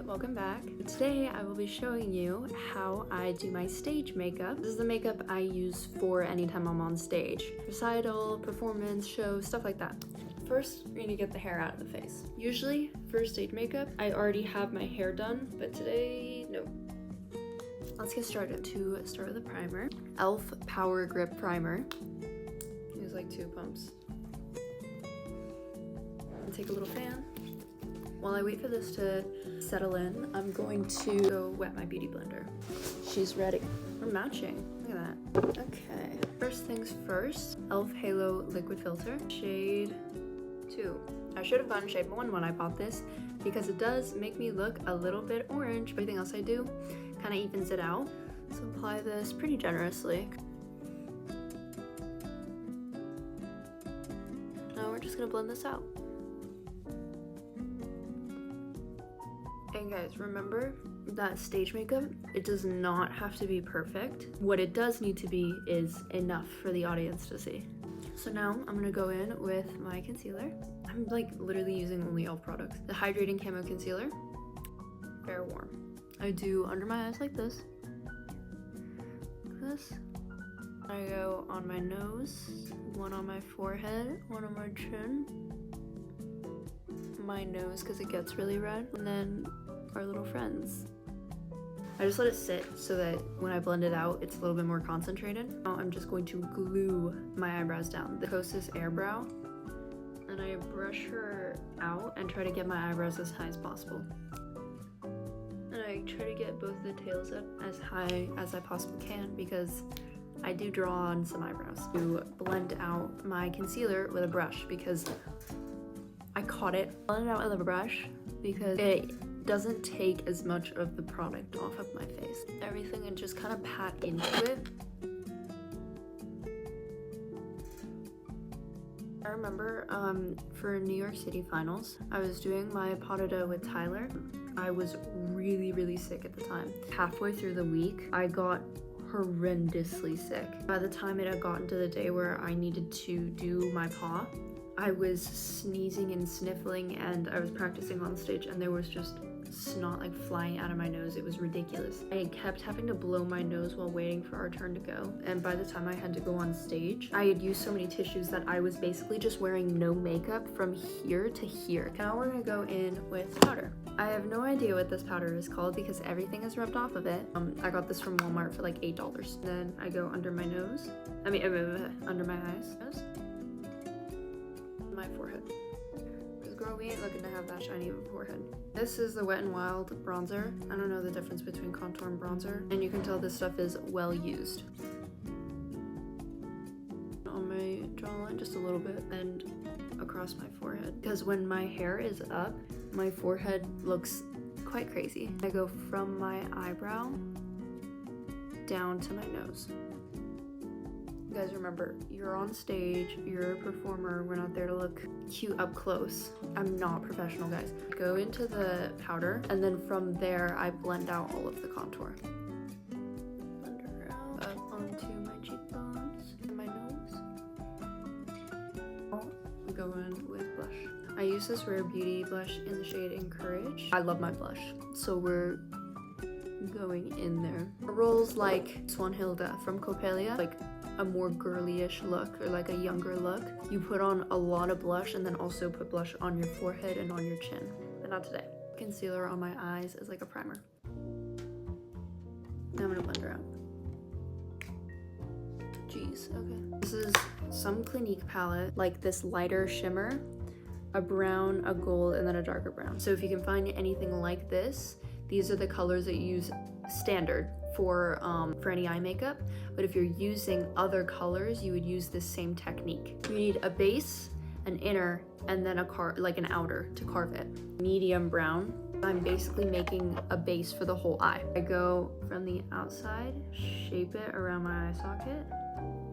welcome back. Today I will be showing you how I do my stage makeup. This is the makeup I use for anytime I'm on stage. Recital, performance, show, stuff like that. First, we're gonna get the hair out of the face. Usually, for stage makeup, I already have my hair done, but today, no. Let's get started. To start with a primer. e.l.f. Power Grip Primer. Use like 2 pumps. And take a little fan. While I wait for this to settle in, I'm going to go wet my beauty blender. She's ready. We're matching. Look at that. Okay. First things first, e.l.f. Halo Liquid Filter, shade 2. I should have gotten shade 1 when I bought this because it does make me look a little bit orange. Everything else I do kind of evens it out. So apply this pretty generously. Now we're just gonna blend this out. And guys, remember that stage makeup, it does not have to be perfect. What it does need to be is enough for the audience to see. So now I'm gonna go in with my concealer. I'm like literally using only e.l.f. products. The Hydrating Camo Concealer, Fair Warm. I do under my eyes like this. I go on my nose, one on my forehead, one on my chin, my nose because it gets really red, and then our little friends. I just let it sit so that when I blend it out, it's a little bit more concentrated. Now I'm just going to glue my eyebrows down. The Kosas Airbrow, and I brush her out and try to get my eyebrows as high as possible. And I try to get both the tails up as high as I possibly can because I do draw on some eyebrows. To blend out my concealer with a brush because I caught it. Blend it out with a brush because it doesn't take as much of the product off of my face. Everything, and just kind of pat into it. I remember for New York City finals, I was doing my pas de deux with Tyler. I was really sick at the time. Halfway through the week, I got horrendously sick. By the time it had gotten to the day where I needed to do my paw, I was sneezing and sniffling, and I was practicing on stage, and there was just snot like flying out of my nose. It was ridiculous. I kept having to blow my nose while waiting for our turn to go, and by the time I had to go on stage, I had used so many tissues that I was basically just wearing no makeup from here to here. Now we're gonna go in with powder. I have no idea what this powder is called because everything is rubbed off of it. I got this from Walmart for like $8. Then I go under my nose. Under my eyes. My forehead. Because girl, we ain't looking to have that shiny of a forehead. This is the Wet n Wild bronzer. I don't know the difference between contour and bronzer, and you can tell this stuff is well used. On my jawline just a little bit and across my forehead. Because when my hair is up, my forehead looks quite crazy. I go from my eyebrow down to my nose. You guys remember, you're on stage, you're a performer, we're not there to look cute up close. I'm not professional, guys. Go into the powder, and then from there, I blend out all of the contour. Blend her out, up onto my cheekbones, and my nose. We go in with blush. I use this Rare Beauty blush in the shade Encourage. I love my blush, so we're going in there. Rolls like Swanhilda from Coppelia, like a more girly-ish look or like a younger look. You put on a lot of blush and then also put blush on your forehead and on your chin, but not today. Concealer on my eyes is like a primer. Now I'm gonna blend her out. Jeez, okay. This is some Clinique palette, like this lighter shimmer, a brown, a gold, and then a darker brown. So if you can find anything like this, these are the colors that you use standard for any eye makeup, but if you're using other colors, you would use this same technique. You need a base, an inner, and then an outer to carve it. Medium brown. I'm basically making a base for the whole eye. I go from the outside, shape it around my eye socket,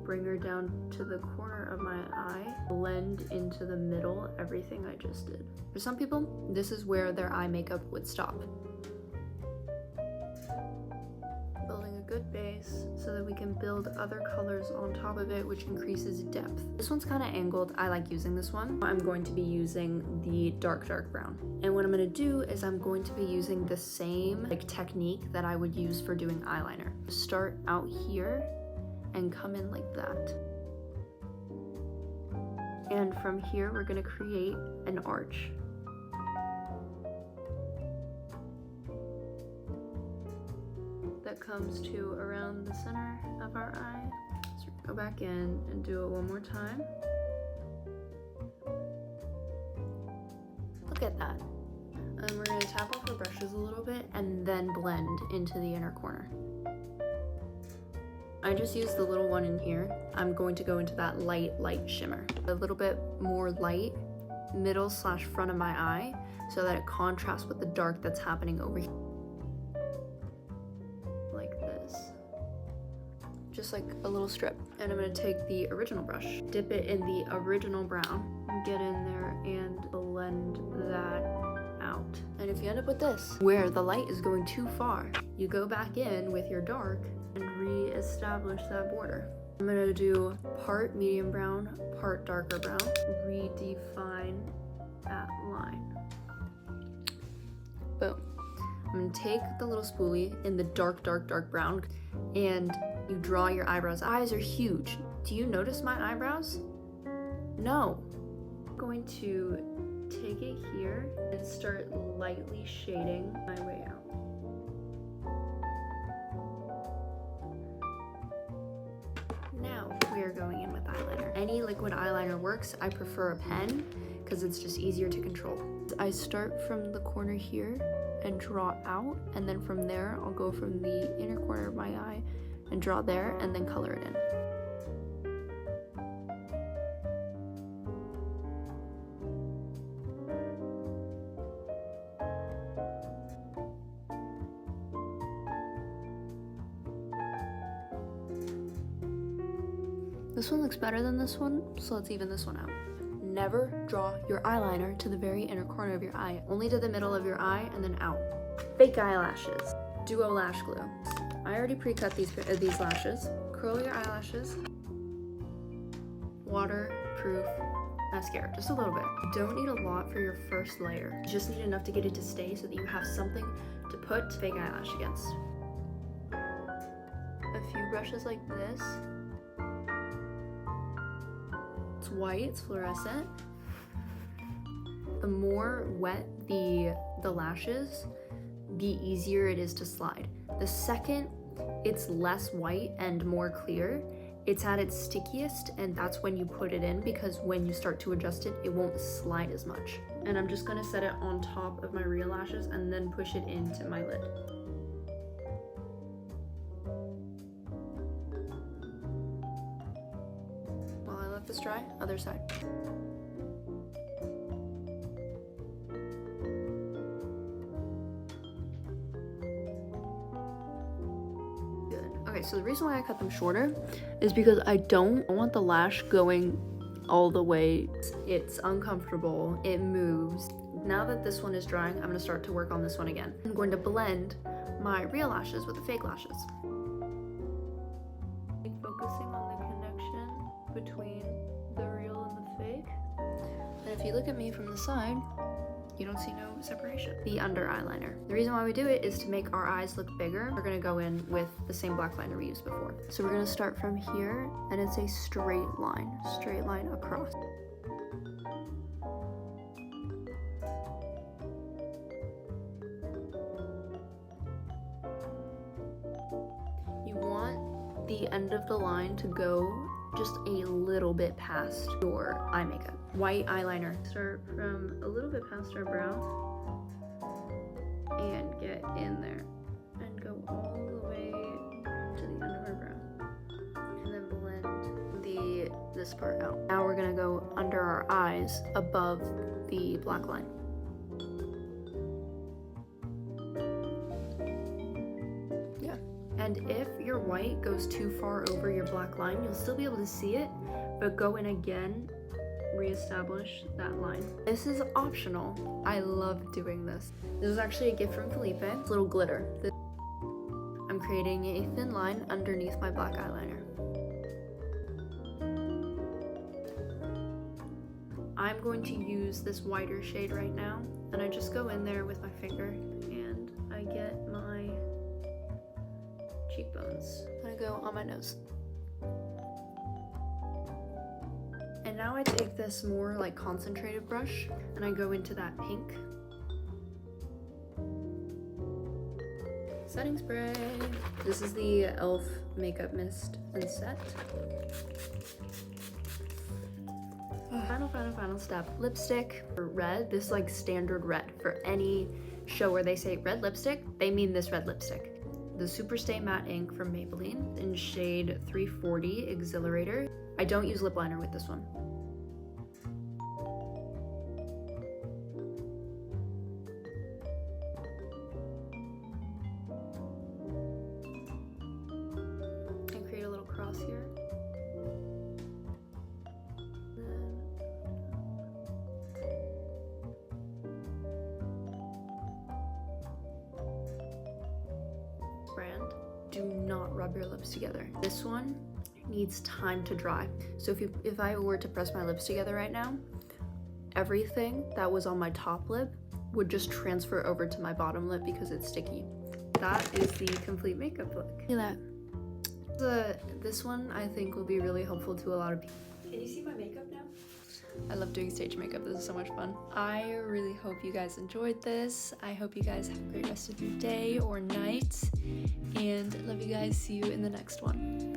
bring her down to the corner of my eye, blend into the middle everything I just did. For some people, this is where their eye makeup would stop. Building a good base so that we can build other colors on top of it, which increases depth. This one's kind of angled. I like using this one. I'm going to be using the dark brown. And what I'm going to do is I'm going to be using the same technique that I would use for doing eyeliner. Start out here and come in like that. And from here, we're going to create an arch. That comes to around the center of our eye. So go back in and do it one more time. Look at that. And we're going to tap off our brushes a little bit and then blend into the inner corner. I just used the little one in here. I'm going to go into that light shimmer. A little bit more light, middle / front of my eye, so that it contrasts with the dark that's happening over here. Like this. Just like a little strip. And I'm gonna take the original brush, dip it in the original brown, and get in there and blend that out. And if you end up with this, where the light is going too far, you go back in with your dark and re-establish that border. I'm gonna do part medium brown, part darker brown, redefine that line. Boom. I'm gonna take the little spoolie in the dark brown and you draw your eyebrows. Eyes are huge. Do you notice my eyebrows? No. I'm going to take it here and start lightly shading my way out. Now we are going in with eyeliner. Any liquid eyeliner works. I prefer a pen because it's just easier to control. I start from the corner here and draw out, and then from there I'll go from the inner corner of my eye and draw there and then color it in. This one looks better than this one, so let's even this one out. Never draw your eyeliner to the very inner corner of your eye, only to the middle of your eye and then out. Fake eyelashes, duo lash glue. I already pre-cut these lashes. Curl your eyelashes. Waterproof mascara, just a little bit. You don't need a lot for your first layer. You just need enough to get it to stay so that you have something to put fake eyelash against. A few brushes like this. It's white, it's fluorescent. The more wet the lashes, the easier it is to slide. The second it's less white and more clear, it's at its stickiest, and that's when you put it in, because when you start to adjust it, it won't slide as much. And I'm just gonna set it on top of my real lashes and then push it into my lid. While I let this dry, other side. Okay, so the reason why I cut them shorter is because I don't want the lash going all the way. It's uncomfortable, it moves. Now that this one is drying, I'm gonna start to work on this one again. I'm going to blend my real lashes with the fake lashes. Focusing on the connection between the real and the fake. And if you look at me from the side, you don't see no separation. The under eyeliner. The reason why we do it is to make our eyes look bigger. We're gonna go in with the same black liner we used before. So we're gonna start from here, and it's a straight line across. You want the end of the line to go just a little bit past your eye makeup. White eyeliner. Start from a little bit past our brow and get in there and go all the way to the end of our brow, and then blend this part out. Now we're gonna go under our eyes above the black line. Yeah. And if your white goes too far over your black line, you'll still be able to see it, but go in again, reestablish that line. This is optional. I love doing this. This was actually a gift from Felipe. It's a little glitter. I'm creating a thin line underneath my black eyeliner. I'm going to use this whiter shade right now, and I just go in there with my finger and I get my cheekbones. I'm gonna go on my nose. And now I take this more like concentrated brush and I go into that pink. Setting spray. This is the e.l.f. Makeup Mist and Set. Final step. Lipstick. For red, this is like standard red. For any show where they say red lipstick, they mean this red lipstick. The Superstay Matte Ink from Maybelline in shade 340 Exhilarator. I don't use lip liner with this one. And create a little cross here. Brand. Do not rub your lips together. This one needs time to dry. So if I were to press my lips together right now, everything that was on my top lip would just transfer over to my bottom lip because it's sticky. That is the complete makeup look. Look at that. This one I think will be really helpful to a lot of people. Can you see my makeup now? I love doing stage makeup. This is so much fun. I really hope you guys enjoyed this. I hope you guys have a great rest of your day or night. And love you guys. See you in the next one.